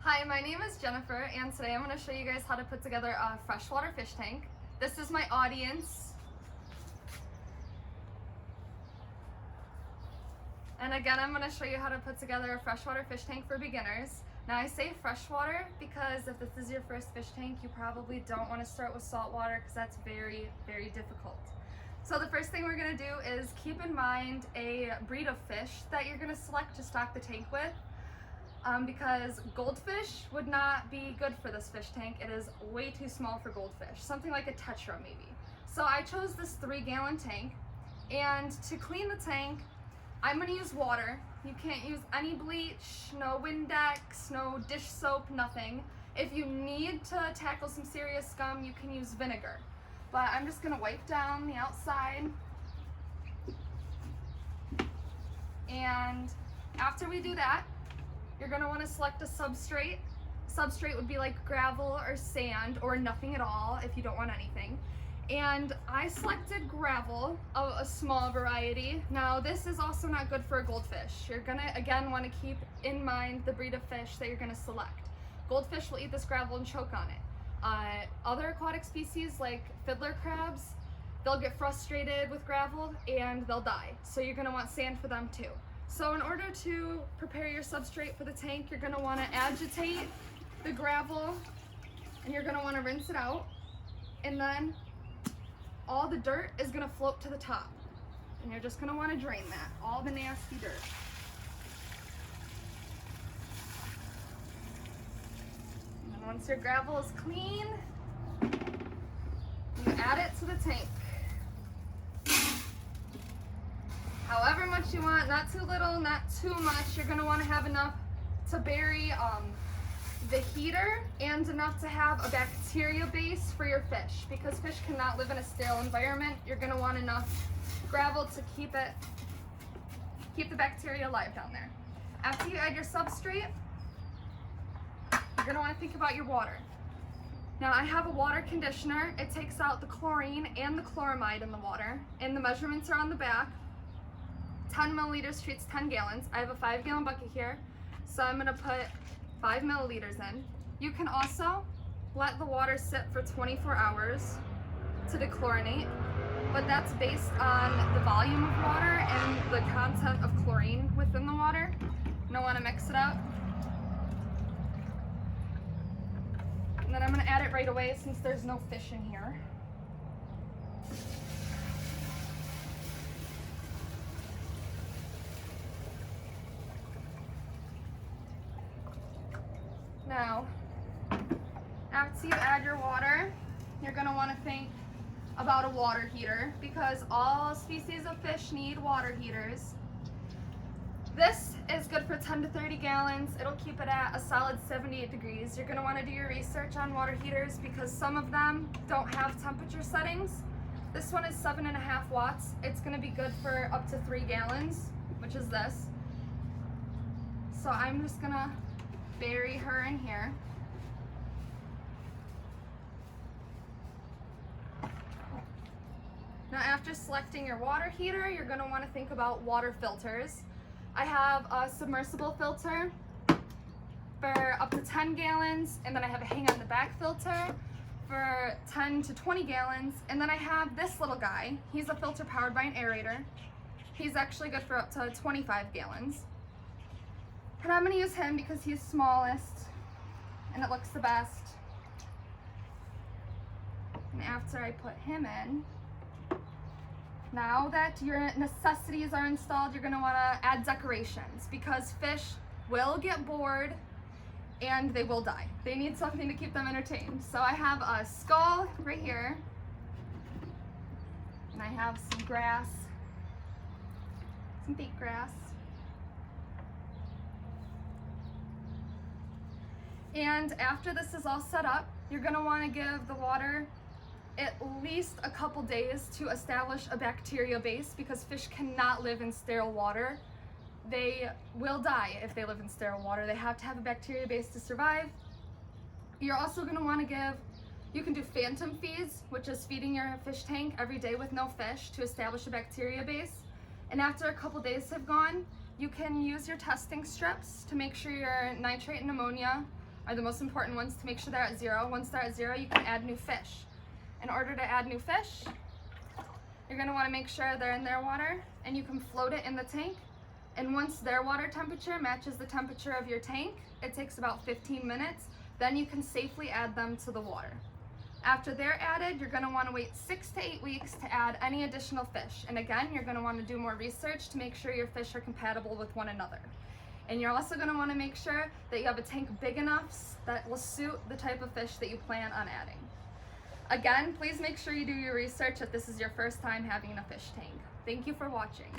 Hi, my name is Jennifer, and today I'm going to show you guys how to put together a freshwater fish tank. This is my audience. And again, I'm going to show you how to put together a freshwater fish tank for beginners. Now I say freshwater because if this is your first fish tank, you probably don't want to start with saltwater because that's very, very difficult. So the first thing we're going to do is keep in mind a breed of fish that you're going to select to stock the tank with. Because goldfish would not be good for this fish tank. It is way too small for goldfish, something like a tetra maybe. So I chose this 3-gallon tank, and to clean the tank, I'm gonna use water. You can't use any bleach, no Windex, no dish soap, nothing. If you need to tackle some serious scum, you can use vinegar. But I'm just gonna wipe down the outside. And after we do that, you're going to want to select a substrate. Substrate would be like gravel or sand or nothing at all if you don't want anything. And I selected gravel of a small variety. Now this is also not good for a goldfish. You're going to again want to keep in mind the breed of fish that you're going to select. Goldfish will eat this gravel and choke on it. Other aquatic species like fiddler crabs, they'll get frustrated with gravel and they'll die. So you're going to want sand for them too. So in order to prepare your substrate for the tank, you're going to want to agitate the gravel and you're going to want to rinse it out. And then all the dirt is going to float to the top. And you're just going to want to drain that, all the nasty dirt. And then once your gravel is clean, you add it to the tank. However much you want, not too little, not too much. You're going to want to have enough to bury the heater and enough to have a bacteria base for your fish, because fish cannot live in a sterile environment. You're going to want enough gravel to keep the bacteria alive down there. After you add your substrate, you're going to want to think about your water. Now I have a water conditioner. It takes out the chlorine and the chloramide in the water, and the measurements are on the back. 10 milliliters treats 10 gallons. I have a 5-gallon bucket here, so I'm going to put 5 milliliters in. You can also let the water sit for 24 hours to dechlorinate, but that's based on the volume of water and the content of chlorine within the water. You don't want to mix it up. And then I'm going to add it right away since there's no fish in here. Now, after you add your water, you're going to want to think about a water heater because all species of fish need water heaters. This is good for 10 to 30 gallons. It'll keep it at a solid 78 degrees. You're going to want to do your research on water heaters because some of them don't have temperature settings. This one is 7.5 watts. It's going to be good for up to 3 gallons, which is this. So I'm just going to bury her in here. Now after selecting your water heater, you're going to want to think about water filters. I have a submersible filter for up to 10 gallons, and then I have a hang on the back filter for 10 to 20 gallons, and then I have this little guy. He's a filter powered by an aerator. He's actually good for up to 25 gallons. And I'm going to use him because he's smallest and it looks the best. And after I put him in, now that your necessities are installed, you're going to want to add decorations because fish will get bored and they will die. They need something to keep them entertained. So I have a skull right here, and I have some grass, some bait grass. And after this is all set up, you're going to want to give the water at least a couple days to establish a bacteria base because fish cannot live in sterile water. They will die if they live in sterile water. They have to have a bacteria base to survive. You're also going to want to give, you can do phantom feeds, which is feeding your fish tank every day with no fish to establish a bacteria base. And after a couple days have gone, you can use your testing strips to make sure your nitrate and ammonia are the most important ones to make sure they're at 0. Once they're at 0, you can add new fish. In order to add new fish, you're going to want to make sure they're in their water, and you can float it in the tank. And once their water temperature matches the temperature of your tank, it takes about 15 minutes, then you can safely add them to the water. After they're added, you're going to want to wait 6 to 8 weeks to add any additional fish. And again, you're going to want to do more research to make sure your fish are compatible with one another. And you're also going to want to make sure that you have a tank big enough that will suit the type of fish that you plan on adding. Again, please make sure you do your research if this is your first time having a fish tank. Thank you for watching.